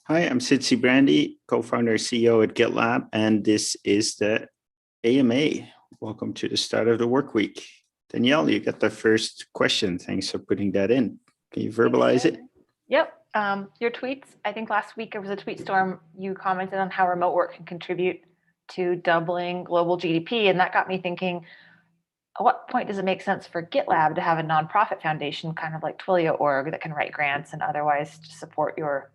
Hi, I'm Sijbrandij, co-founder and CEO at GitLab, and this is the AMA. Welcome to the start of the work week. Danielle, you got the first question. Thanks for putting that in. Can you verbalize it? Yep. Your tweets, I think last week there was a tweet storm. You commented on how remote work can contribute to doubling global GDP. And that got me thinking, at what point does it make sense for GitLab to have a nonprofit foundation, kind of like Twilio.org, that can write grants and otherwise to support your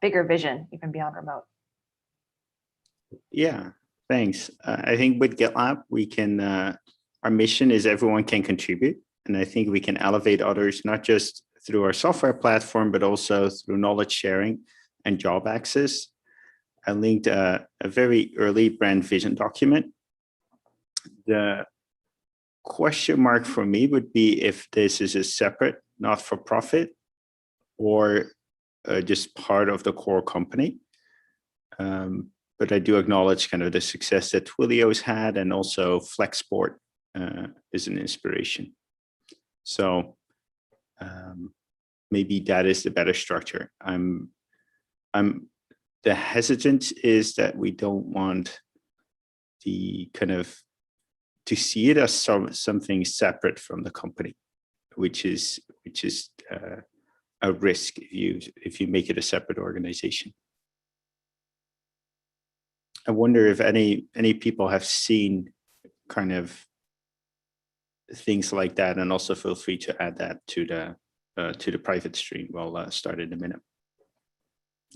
bigger vision, even beyond remote? Yeah, thanks. I think with GitLab, we can, our mission is everyone can contribute. And I think we can elevate others, not just through our software platform, but also through knowledge sharing and job access. I linked a very early brand vision document. The question mark for me would be if this is a separate not-for-profit or just part of the core company. But I do acknowledge kind of the success that Twilio's had, and also Flexport is an inspiration. So maybe that is the better structure. The hesitance is that we don't want the kind of to see it as something separate from the company, which is a risk if you make it a separate organization. I wonder if any people have seen kind of things like that, and also feel free to add that to the private stream. We'll start in a minute.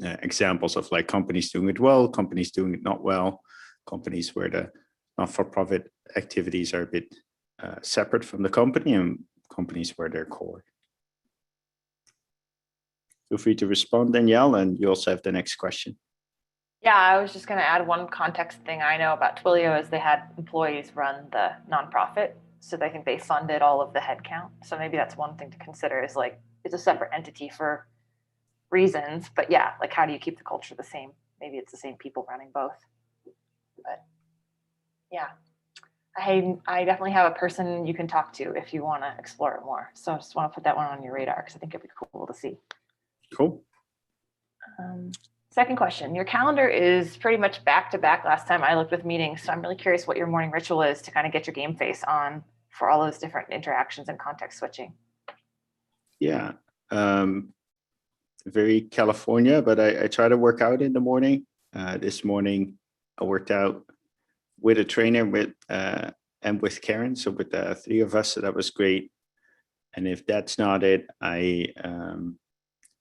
Examples of like companies doing it well, companies doing it not well, companies where the not-for-profit activities are a bit separate from the company, and companies where they're core. Feel free to respond, Danielle, and you also have the next question. Yeah, I was just going to add one context thing I know about Twilio is they had employees run the nonprofit. So I think they funded all of the headcount. So maybe that's one thing to consider, is like it's a separate entity for reasons. But yeah, like how do you keep the culture the same? Maybe it's the same people running both. But yeah, I definitely have a person you can talk to if you want to explore it more. So I just want to put that one on your radar because I think it'd be cool to see. Cool. Second question, your calendar is pretty much back to back last time I looked with meetings. So I'm really curious what your morning ritual is to kind of get your game face on for all those different interactions and context switching. Yeah, very California, but I try to work out in the morning. This morning I worked out with a trainer and with Karen, so with the three of us, so that was great. And if that's not it, I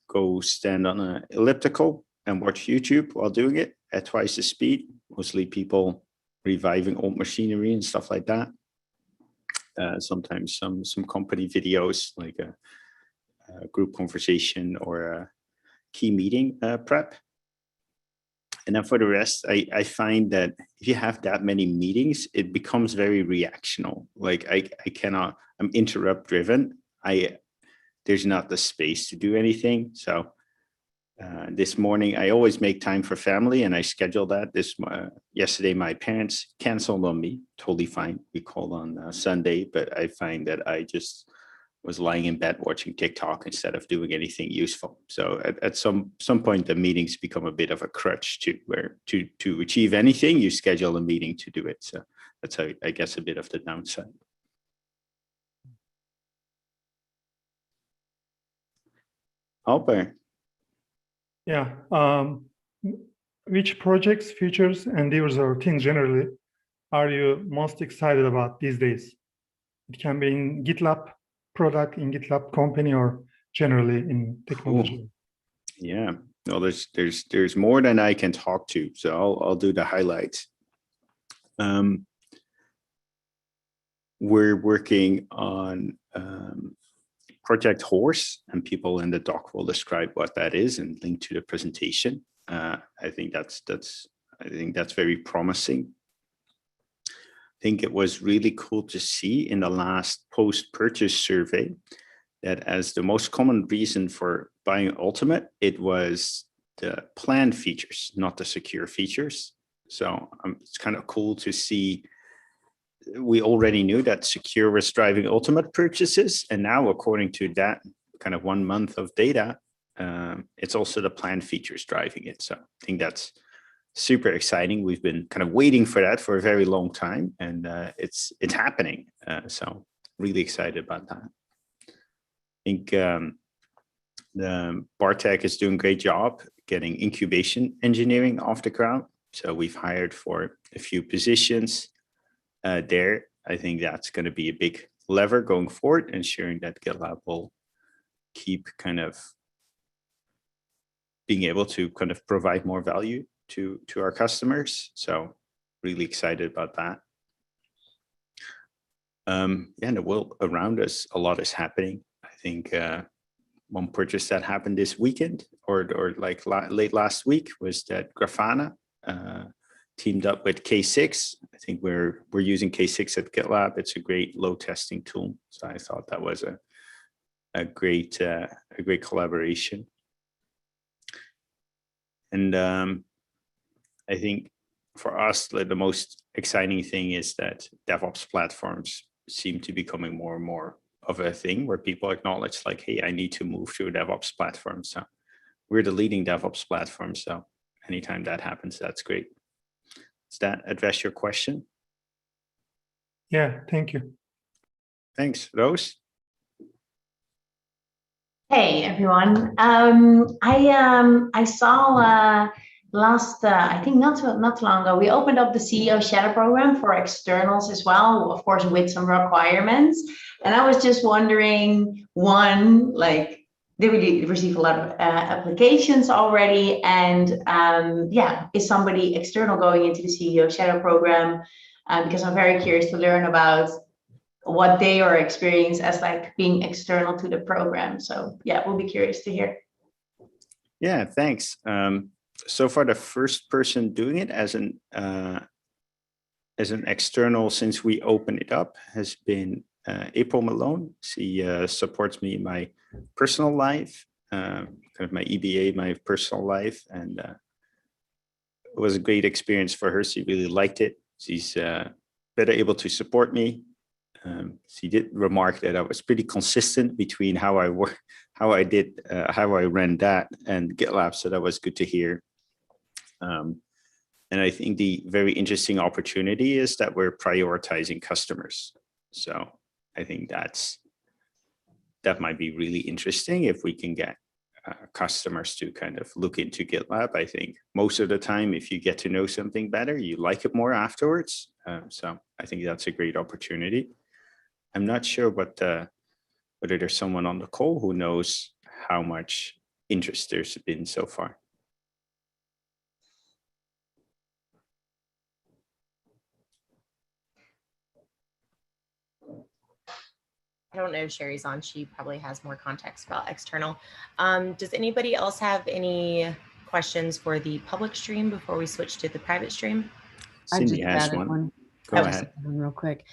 go stand on an elliptical and watch YouTube while doing it at twice the speed, mostly people reviving old machinery and stuff like that. Sometimes some company videos, like a group conversation or a key meeting prep. And then for the rest, I find that if you have that many meetings, it becomes very reactional. Like I'm interrupt driven. There's not the space to do anything. So this morning, I always make time for family, and I scheduled that. Yesterday, my parents canceled on me. Totally fine. We called on Sunday, but I find that I just was lying in bed watching TikTok instead of doing anything useful. So at some point, the meetings become a bit of a crutch too, where to achieve anything, you schedule a meeting to do it. So that's how, I guess, a bit of the downside. Alper. Yeah. Which projects, features, endeavors, or things generally are you most excited about these days? It can be in GitLab product, in GitLab company, or generally in technology. Cool. Yeah. No, there's more than I can talk to, so I'll do the highlights. We're working on Project Horse, and people in the doc will describe what that is and link to the presentation. I think that's very promising. I think it was really cool to see in the last post-purchase survey that as the most common reason for buying Ultimate, it was the plan features, not the secure features. So it's kind of cool to see. We already knew that secure was driving Ultimate purchases, and now according to that kind of 1 month of data, it's also the planned features driving it. So I think that's super exciting. We've been kind of waiting for that for a very long time, and it's happening. So really excited about that. I think the Bartek is doing a great job getting incubation engineering off the ground. So we've hired for a few positions there. I think that's going to be a big lever going forward, ensuring that GitLab will keep kind of being able to kind of provide more value to our customers. So really excited about that. In the world around us, a lot is happening. I think one purchase that happened this weekend or like late last week was that Grafana teamed up with K6. I think we're using K6 at GitLab. It's a great load testing tool. So I thought that was a great collaboration. And I think for us, like, the most exciting thing is that DevOps platforms seem to be becoming more and more of a thing where people acknowledge like, hey, I need to move to a DevOps platform. So we're the leading DevOps platform. So anytime that happens, that's great. Does that address your question? Yeah, thank you. Thanks. Roos? Hey everyone. I saw last I think not too long ago we opened up the CEO Shadow program for externals as well, of course with some requirements. And I was just wondering, one, like, did we receive a lot of applications already? And yeah, is somebody external going into the CEO Shadow program? Because I'm very curious to learn about what they are experiencing as like being external to the program. So yeah, we'll be curious to hear. Yeah, thanks. So far, the first person doing it as an external since we opened it up has been April Malone. She supports me in my personal life, kind of my EBA, my personal life, and it was a great experience for her. She really liked it. She's better able to support me. She did remark that I was pretty consistent between how I ran that and GitLab, so that was good to hear. And I think the very interesting opportunity is that we're prioritizing customers. So I think that might be really interesting if we can get customers to kind of look into GitLab. I think most of the time, if you get to know something better, you like it more afterwards. So I think that's a great opportunity. I'm not sure whether there's someone on the call who knows how much interest there's been so far. I don't know if Sherry's on. She probably has more context about external. Does anybody else have any questions for the public stream before we switch to the private stream? Cindy has one. Go ahead. Real quick.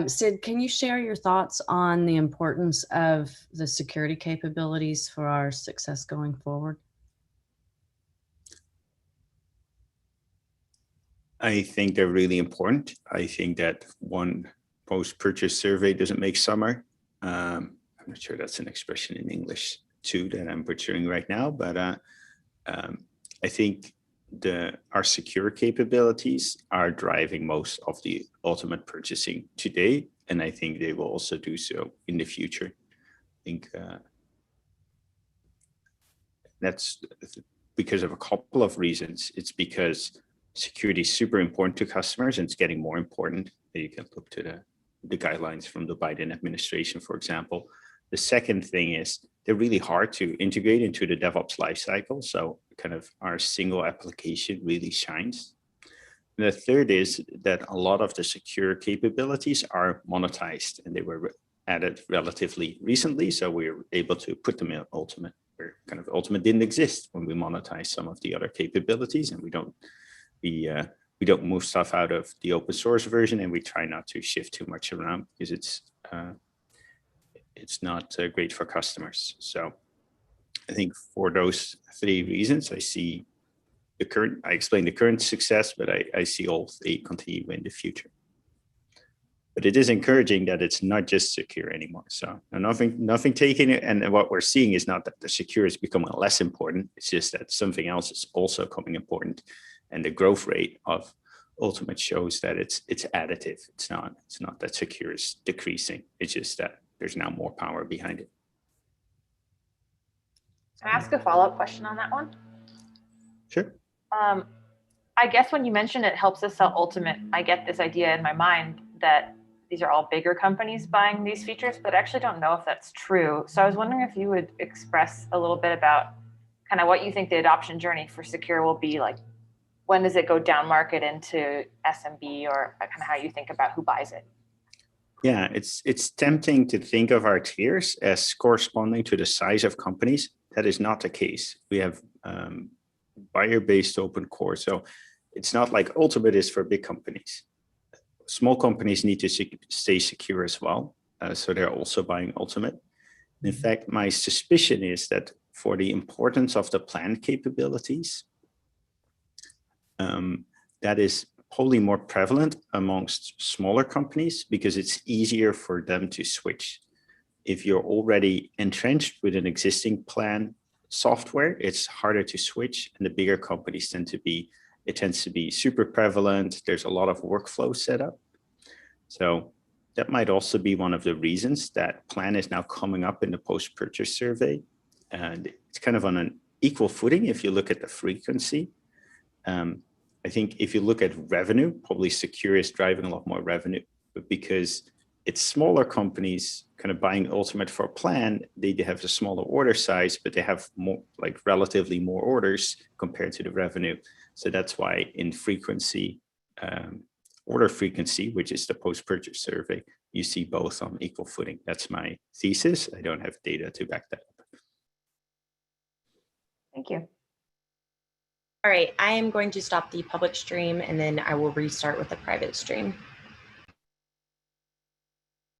Sid, can you share your thoughts on the importance of the security capabilities for our success going forward? I think they're really important. I think that one post-purchase survey doesn't make summer. I'm not sure that's an expression in English too that I'm butchering right now, but I think our secure capabilities are driving most of the ultimate purchasing today, and I think they will also do so in the future. I think that's because of a couple of reasons. It's because security is super important to customers, and it's getting more important. You can look to the guidelines from the Biden administration, for example. The second thing is they're really hard to integrate into the DevOps lifecycle. So kind of our single application really shines. And the third is that a lot of the secure capabilities are monetized, and they were added relatively recently. So we were able to put them in Ultimate, where kind of Ultimate didn't exist when we monetized some of the other capabilities, and we don't move stuff out of the open source version, and we try not to shift too much around because it's not great for customers. So I think for those three reasons, I explained the current success, but I see all three continue in the future. But it is encouraging that it's not just secure anymore. So nothing taken it. And what we're seeing is not that the secure is becoming less important. It's just that something else is also becoming important. And the growth rate of Ultimate shows that it's additive. It's not that secure is decreasing. It's just that there's now more power behind it. Can I ask a follow-up question on that one? Sure. I guess when you mention it helps us sell Ultimate, I get this idea in my mind that these are all bigger companies buying these features, but I actually don't know if that's true. So I was wondering if you would express a little bit about kind of what you think the adoption journey for Secure will be like. When does it go down market into SMB, or kind of how you think about who buys it? Yeah, it's tempting to think of our tiers as corresponding to the size of companies. That is not the case. We have buyer-based open core. So it's not like Ultimate is for big companies. Small companies need to stay secure as well. So they're also buying Ultimate. In fact, my suspicion is that for the importance of the plan capabilities, that is probably more prevalent amongst smaller companies because it's easier for them to switch. If you're already entrenched with an existing plan software, it's harder to switch, and the bigger companies tends to be super prevalent. There's a lot of workflow set up. So that might also be one of the reasons that plan is now coming up in the post-purchase survey. And it's kind of on an equal footing if you look at the frequency. I think if you look at revenue, probably Secure is driving a lot more revenue, but because it's smaller companies kind of buying Ultimate for a plan, they have a smaller order size, but they have more, like relatively more orders compared to the revenue. So that's why in frequency, order frequency, which is the post-purchase survey, you see both on equal footing. That's my thesis. I don't have data to back that up. Thank you. All right, I am going to stop the public stream and then I will restart with the private stream.